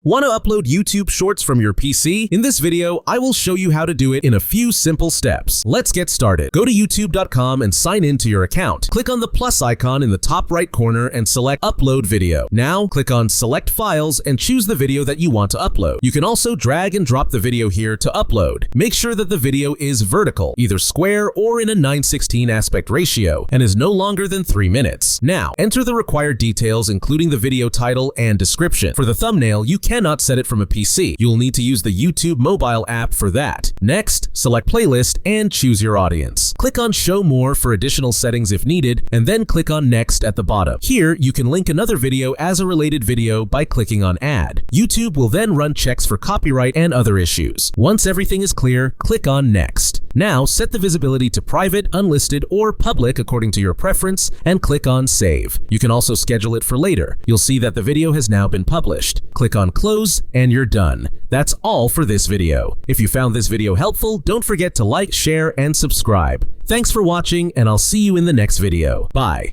Want to upload YouTube Shorts from your PC? In this video, I will show you how to do it in a few simple steps. Let's get started. Go to youtube.com and sign in to your account. Click on the plus icon in the top right corner and select Upload Video. Now, click on Select Files and choose the video that you want to upload. You can also drag and drop the video here to upload. Make sure that the video is vertical, either square or in a 9:16 aspect ratio, and is no longer than 3 minutes. Now, enter the required details including the video title and description. For the thumbnail, you cannot set it from a PC. You'll need to use the YouTube mobile app for that. Next, select Playlist and choose your audience. Click on Show More for additional settings if needed, and then click on Next at the bottom. Here, you can link another video as a related video by clicking on Add. YouTube will then run checks for copyright and other issues. Once everything is clear, click on Next. Now, set the visibility to private, unlisted, or public according to your preference, and click on Save. You can also schedule it for later. You'll see that the video has now been published. Click on Close, and you're done. That's all for this video. If you found this video helpful, don't forget to like, share, and subscribe. Thanks for watching, and I'll see you in the next video. Bye.